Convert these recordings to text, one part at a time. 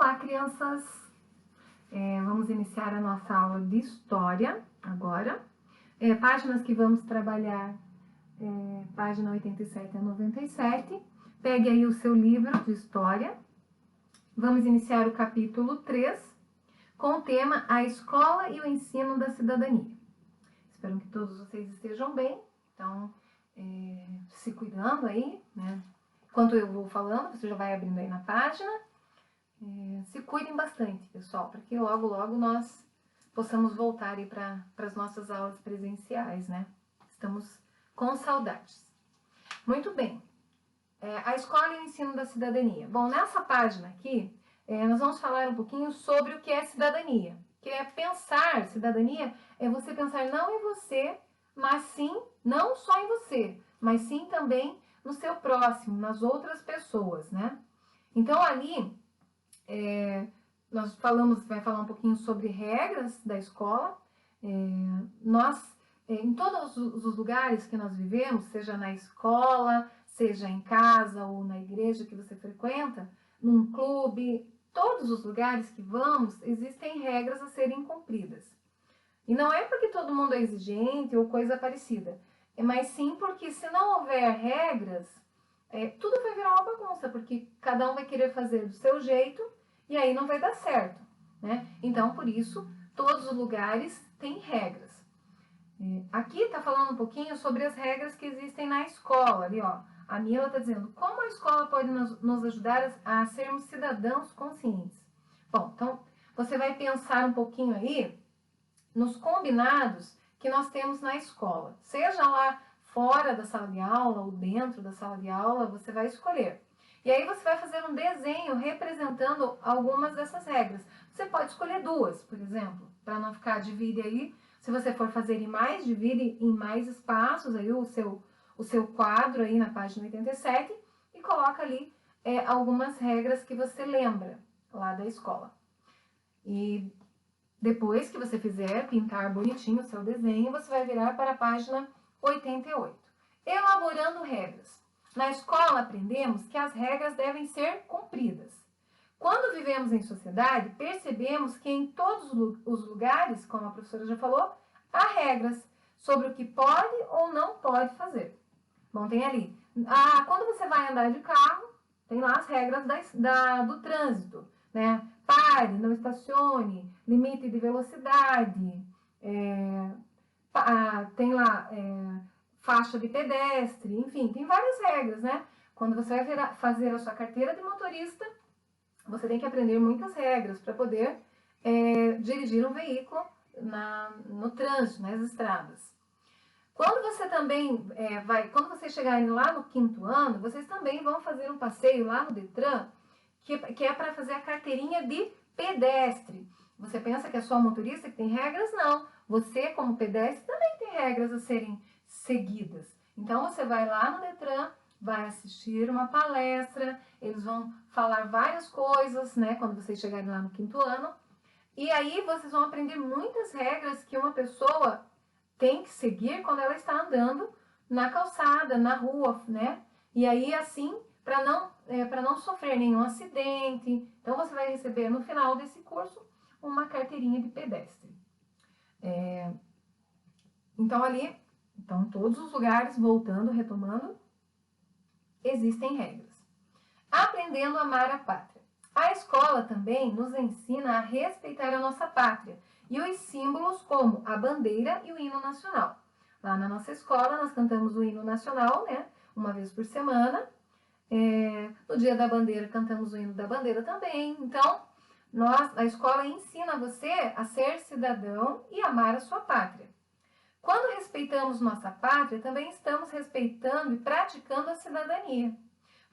Olá, crianças! Vamos iniciar a nossa aula de História agora. Páginas que vamos trabalhar, página 87 a 97. Pegue aí o seu livro de História. Vamos iniciar o capítulo 3, com o tema A Escola e o Ensino da Cidadania. Espero que todos vocês estejam bem, então se cuidando aí, né? Enquanto eu vou falando, você já vai abrindo aí na página. Se cuidem bastante, pessoal, para que logo, logo nós possamos voltar aí para as nossas aulas presenciais, né? Estamos com saudades. Muito bem. A escola e o ensino da cidadania. Bom, nessa página aqui, nós vamos falar um pouquinho sobre o que é cidadania. Que é pensar, cidadania é você pensar não em você, mas sim, não só em você, mas sim também no seu próximo, nas outras pessoas, né? Então, ali, nós vai falar um pouquinho sobre regras da escola. Em todos os lugares que nós vivemos, seja na escola, seja em casa ou na igreja que você frequenta, num clube, todos os lugares que vamos, existem regras a serem cumpridas. E não é porque todo mundo é exigente ou coisa parecida, mas sim porque se não houver regras, tudo vai virar uma bagunça, porque cada um vai querer fazer do seu jeito e aí não vai dar certo, né? Então, por isso, todos os lugares têm regras. Aqui está falando um pouquinho sobre as regras que existem na escola. Ali, ó, a Mila está dizendo como a escola pode nos ajudar a sermos cidadãos conscientes. Bom, então você vai pensar um pouquinho aí nos combinados que nós temos na escola. Seja lá fora da sala de aula ou dentro da sala de aula, você vai escolher. E aí você vai fazer um desenho representando algumas dessas regras. Você pode escolher duas, por exemplo, para não ficar divide aí. Se você for fazer em mais, divide em mais espaços aí o seu quadro aí na página 87 e coloca ali algumas regras que você lembra lá da escola. E depois que você fizer pintar bonitinho o seu desenho, você vai virar para a página 88. Elaborando regras. Na escola aprendemos que as regras devem ser cumpridas. Quando vivemos em sociedade, percebemos que em todos os lugares, como a professora já falou, há regras sobre o que pode ou não pode fazer. Bom, tem ali. Quando você vai andar de carro, tem lá as regras do trânsito, né? Pare, não estacione, limite de velocidade, tem lá faixa de pedestre, enfim, tem várias regras, né? Quando você vai fazer a sua carteira de motorista, você tem que aprender muitas regras para poder dirigir um veículo no trânsito, nas estradas. Quando você também quando vocês chegarem lá no 5º ano, vocês também vão fazer um passeio lá no Detran, que é para fazer a carteirinha de pedestre. Você pensa que é só motorista que tem regras? Não. Você, como pedestre, também tem regras a serem seguidas. Então, você vai lá no Detran, vai assistir uma palestra, eles vão falar várias coisas, né, quando vocês chegarem lá no 5º ano, e aí vocês vão aprender muitas regras que uma pessoa tem que seguir quando ela está andando na calçada, na rua, né? E aí, assim, para não sofrer nenhum acidente. Então, você vai receber no final desse curso uma carteirinha de pedestre. Então, todos os lugares, voltando, retomando, existem regras. Aprendendo a amar a pátria. A escola também nos ensina a respeitar a nossa pátria e os símbolos como a bandeira e o hino nacional. Lá na nossa escola, nós cantamos o hino nacional, né? Uma vez por semana. No dia da bandeira, cantamos o hino da bandeira também. Então, a escola ensina você a ser cidadão e amar a sua pátria. Quando respeitamos nossa pátria, também estamos respeitando e praticando a cidadania,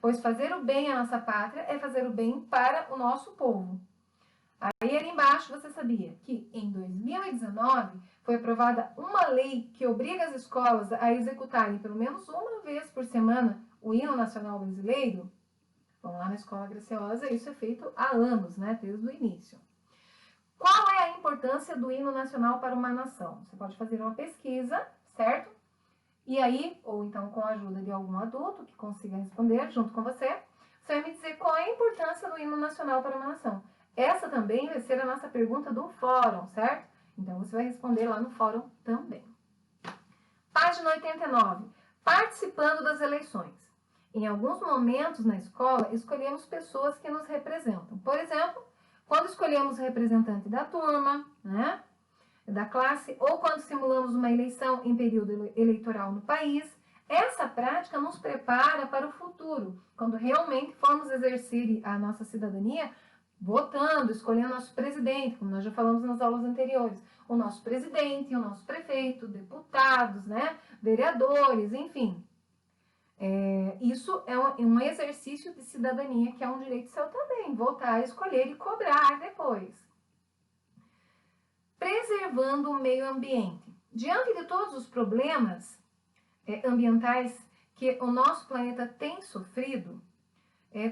pois fazer o bem à nossa pátria é fazer o bem para o nosso povo. Aí ali embaixo você sabia que em 2019 foi aprovada uma lei que obriga as escolas a executarem pelo menos uma vez por semana o hino nacional brasileiro? Bom, lá na Escola Graciosa isso é feito há anos, né, desde o início. Qual é a importância do hino nacional para uma nação? Você pode fazer uma pesquisa, certo? E aí, ou então com a ajuda de algum adulto que consiga responder junto com você, você vai me dizer qual é a importância do hino nacional para uma nação. Essa também vai ser a nossa pergunta do fórum, certo? Então, você vai responder lá no fórum também. Página 89. Participando das eleições. Em alguns momentos na escola, escolhemos pessoas que nos representam. Por exemplo, quando escolhemos o representante da turma, né, da classe, ou quando simulamos uma eleição em período eleitoral no país, essa prática nos prepara para o futuro, quando realmente formos exercer a nossa cidadania, votando, escolhendo nosso presidente, como nós já falamos nas aulas anteriores, o nosso presidente, o nosso prefeito, deputados, né, vereadores, enfim. Isso é um exercício de cidadania que é um direito seu também, votar, escolher e cobrar depois. Preservando o meio ambiente. Diante de todos os problemas ambientais que o nosso planeta tem sofrido,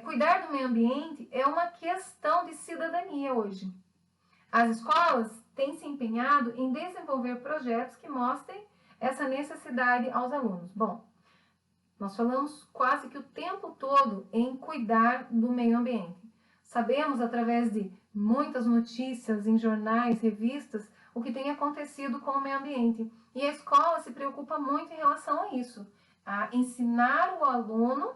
cuidar do meio ambiente é uma questão de cidadania hoje. As escolas têm se empenhado em desenvolver projetos que mostrem essa necessidade aos alunos. Bom, nós falamos quase que o tempo todo em cuidar do meio ambiente. Sabemos, através de muitas notícias em jornais, revistas, o que tem acontecido com o meio ambiente. E a escola se preocupa muito em relação a isso, a ensinar o aluno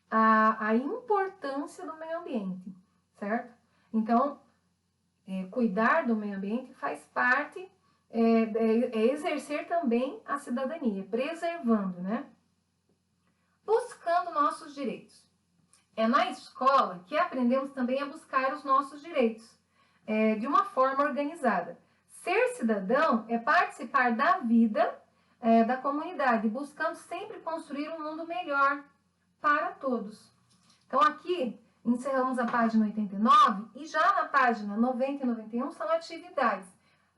a importância do meio ambiente, certo? Então, cuidar do meio ambiente faz parte, exercer também a cidadania, preservando, né? Buscando nossos direitos. É na escola que aprendemos também a buscar os nossos direitos, de uma forma organizada. Ser cidadão é participar da vida da comunidade, buscando sempre construir um mundo melhor para todos. Então, aqui encerramos a página 89 e já na página 90 e 91 são atividades.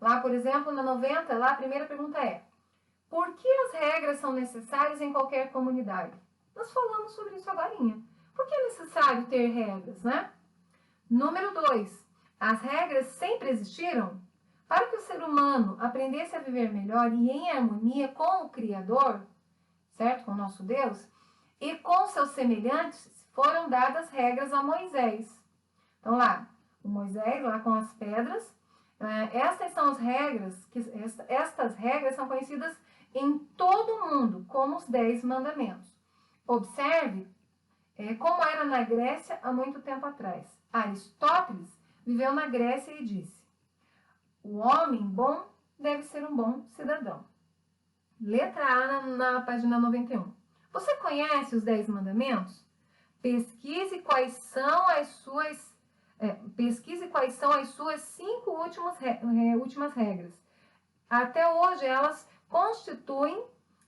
Lá, por exemplo, na 90, lá a primeira pergunta é: por que as regras são necessárias em qualquer comunidade? Nós falamos sobre isso agora. Por que é necessário ter regras, né? Número 2. As regras sempre existiram? Para que o ser humano aprendesse a viver melhor e em harmonia com o Criador, certo? Com o nosso Deus, e com seus semelhantes, foram dadas regras a Moisés. Então lá, o Moisés, lá com as pedras, estas são as regras, estas regras são conhecidas em todo o mundo como os 10 mandamentos. Observe como era na Grécia há muito tempo atrás. Aristóteles viveu na Grécia e disse: o homem bom deve ser um bom cidadão. Letra A na página 91. Você conhece os 10 mandamentos? Pesquise quais são as suas 5 últimas regras. Até hoje elas constituem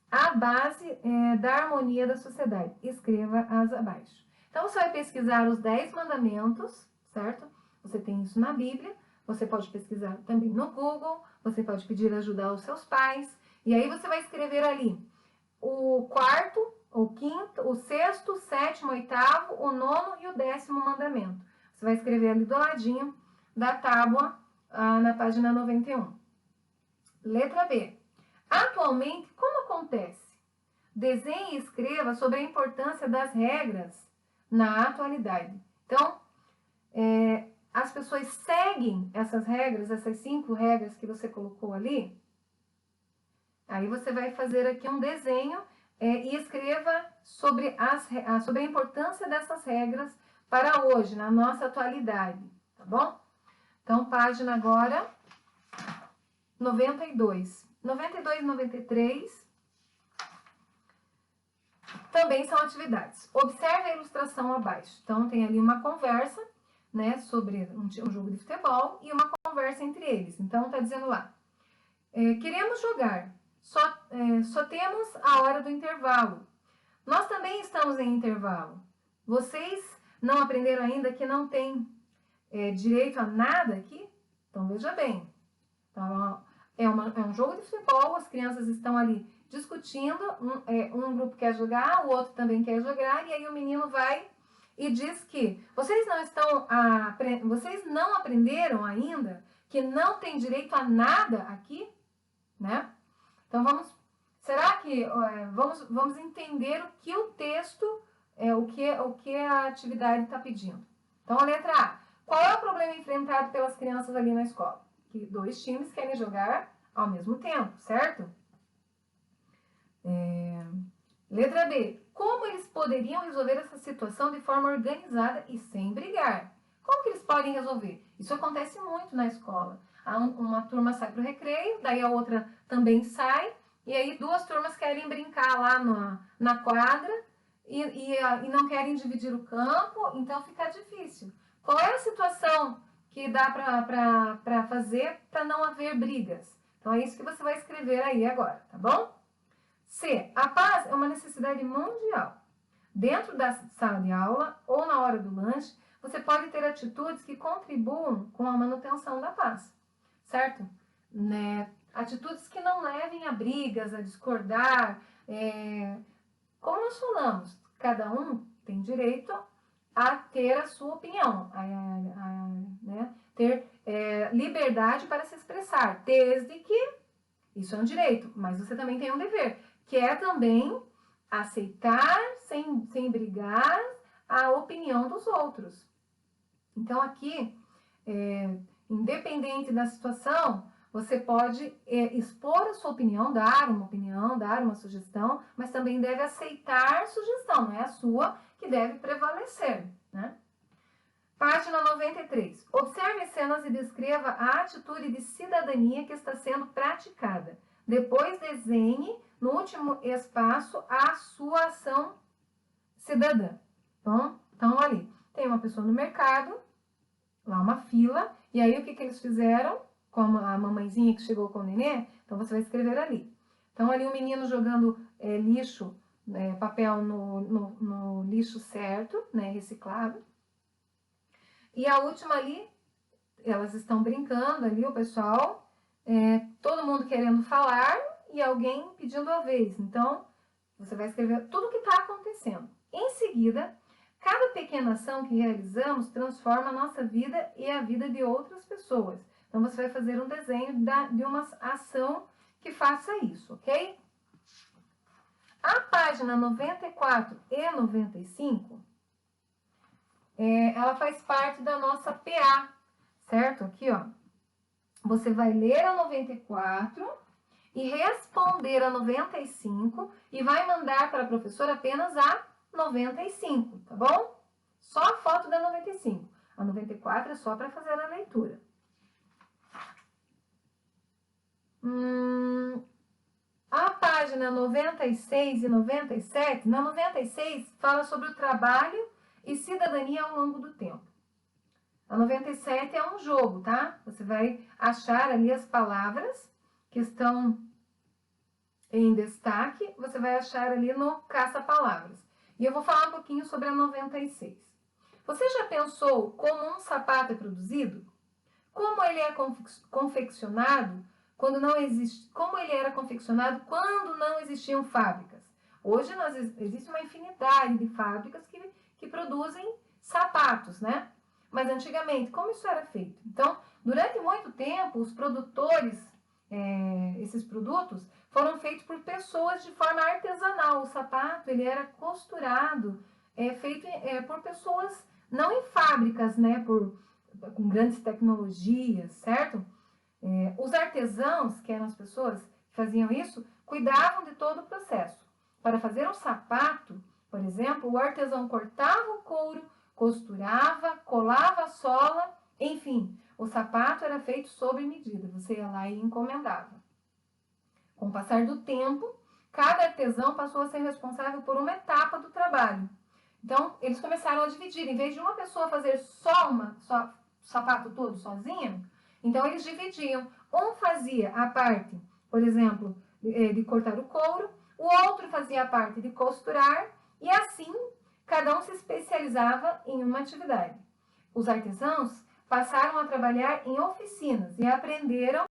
a base da harmonia da sociedade. Escreva-as abaixo. Então, você vai pesquisar os 10 mandamentos, certo? Você tem isso na Bíblia. Você pode pesquisar também no Google. Você pode pedir ajuda aos seus pais. E aí, você vai escrever ali o 4º, o 5º, o 6º, o 7º, o 8º, o 9º e o 10º mandamento. Você vai escrever ali do ladinho da tábua, na página 91. Letra B. Atualmente, como acontece? Desenhe e escreva sobre a importância das regras na atualidade. Então, as pessoas seguem essas regras, essas 5 regras que você colocou ali. Aí você vai fazer aqui um desenho e escreva sobre a importância dessas regras para hoje, na nossa atualidade, tá bom? Então, página agora 92. 92 e 93 também são atividades. Observe a ilustração abaixo. Então, tem ali uma conversa, né, sobre um jogo de futebol e uma conversa entre eles. Então, está dizendo lá: queremos jogar, só temos a hora do intervalo. Nós também estamos em intervalo. Vocês não aprenderam ainda que não tem direito a nada aqui? Então, veja bem. Então, é um jogo de futebol, as crianças estão ali discutindo, um grupo quer jogar, o outro também quer jogar, e aí o menino vai e diz que vocês não aprenderam ainda que não tem direito a nada aqui, né? Então vamos entender o que o texto, o que a atividade está pedindo. Então, a letra A. Qual é o problema enfrentado crianças ali na escola. Que 2 times querem jogar ao mesmo tempo, certo? Letra B. Como eles poderiam resolver essa situação de forma organizada e sem brigar? Como que eles podem resolver? Isso acontece muito na escola. Uma turma sai para o recreio, daí a outra também sai, e aí 2 turmas querem brincar lá na quadra e não querem dividir o campo, então fica difícil. Qual é a situação que dá para fazer para não haver brigas? Então é isso que você vai escrever aí agora, tá bom? C. A paz é uma necessidade mundial. Dentro da sala de aula ou na hora do lanche, você pode ter atitudes que contribuam com a manutenção da paz, certo? Né? Atitudes que não levem a brigas, a discordar. Como nós falamos, cada um tem direito a ter a sua opinião, né? Ter liberdade para se expressar, desde que isso é um direito, mas você também tem um dever, que é também aceitar, sem brigar, a opinião dos outros. Então, aqui, independente da situação, você pode expor a sua opinião, dar uma sugestão, mas também deve aceitar a sugestão, não é a sua que deve prevalecer, né? Página 93. Observe cenas e descreva a atitude de cidadania que está sendo praticada. Depois desenhe, no último espaço, a sua ação cidadã. Então, ali, tem uma pessoa no mercado, lá uma fila, e aí o que eles fizeram? Como a mamãezinha que chegou com o nenê, então você vai escrever ali. Então, ali um menino jogando lixo, papel no lixo certo, né, reciclado. E a última ali, elas estão brincando ali, o pessoal, todo mundo querendo falar e alguém pedindo a vez. Então, você vai escrever tudo o que está acontecendo. Em seguida, cada pequena ação que realizamos transforma a nossa vida e a vida de outras pessoas. Então, você vai fazer um desenho de uma ação que faça isso, ok? A página 94 e 95, ela faz parte da nossa PA, certo? Aqui, ó. Você vai ler a 94 e responder a 95 e vai mandar para a professora apenas a 95, tá bom? Só a foto da 95. A 94 é só para fazer a leitura. A página 96 e 97, na 96 fala sobre o trabalho e cidadania ao longo do tempo. A 97 é um jogo, tá? Você vai achar ali as palavras que estão em destaque, você vai achar ali no caça-palavras. E eu vou falar um pouquinho sobre a 96. Você já pensou como um sapato é produzido? Como ele é confeccionado quando não existe? Como ele era confeccionado quando não existiam fábricas? Hoje existe uma infinidade de fábricas que produzem sapatos, né? Mas antigamente, como isso era feito? Então, durante muito tempo, os produtores, esses produtos, foram feitos por pessoas de forma artesanal. O sapato, ele era costurado, feito por pessoas, não em fábricas, né, com grandes tecnologias, certo? Os artesãos, que eram as pessoas que faziam isso, cuidavam de todo o processo. Para fazer um sapato, por exemplo, o artesão cortava o couro, costurava, colava a sola, enfim, o sapato era feito sob medida, você ia lá e encomendava. Com o passar do tempo, cada artesão passou a ser responsável por uma etapa do trabalho. Então, eles começaram a dividir, em vez de uma pessoa fazer só o sapato todo sozinha, então eles dividiam. Um fazia a parte, por exemplo, de cortar o couro, o outro fazia a parte de costurar, e assim cada um se especializava em uma atividade. Os artesãos passaram a trabalhar em oficinas e aprenderam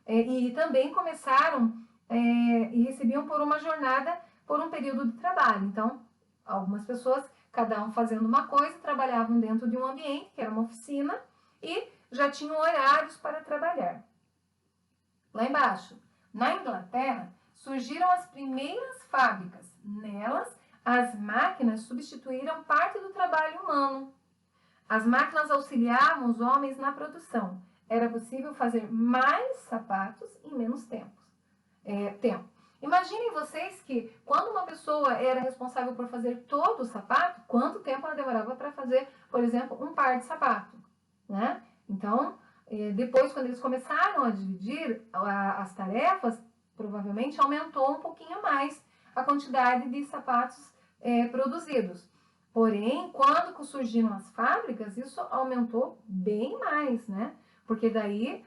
e também começaram e recebiam por uma jornada, por um período de trabalho. Então, algumas pessoas, cada um fazendo uma coisa, trabalhavam dentro de um ambiente, que era uma oficina, e já tinham horários para trabalhar. Lá embaixo, na Inglaterra, surgiram as primeiras fábricas. Nelas, as máquinas substituíram parte do trabalho humano. As máquinas auxiliavam os homens na produção. era possível fazer mais sapatos em menos tempo. Imaginem vocês que quando uma pessoa era responsável por fazer todo o sapato, quanto tempo ela demorava para fazer, por exemplo, um par de sapato, né? Então, depois, quando eles começaram a dividir as tarefas, provavelmente aumentou um pouquinho mais a quantidade de sapatos produzidos. Porém, quando surgiram as fábricas, isso aumentou bem mais, né? Porque daí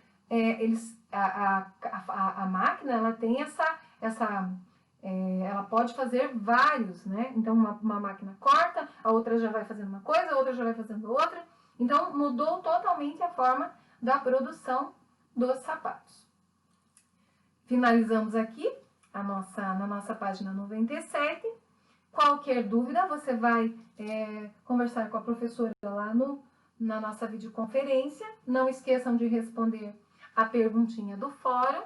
a máquina ela tem ela pode fazer vários, né? Então, uma máquina corta, a outra já vai fazendo uma coisa, a outra já vai fazendo outra. Então, mudou totalmente a forma da produção dos sapatos. Finalizamos aqui na nossa página 97. Qualquer dúvida, você vai conversar com a professora lá na nossa videoconferência. Não esqueçam de responder a perguntinha do fórum.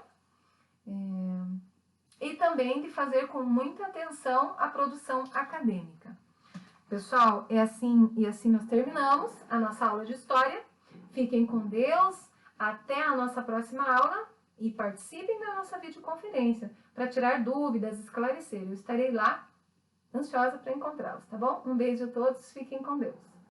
E também de fazer com muita atenção a produção acadêmica. Pessoal, e assim nós terminamos a nossa aula de História. Fiquem com Deus, até a nossa próxima aula e participem da nossa videoconferência para tirar dúvidas, esclarecer. Eu estarei lá ansiosa para encontrá-los, tá bom? Um beijo a todos, fiquem com Deus.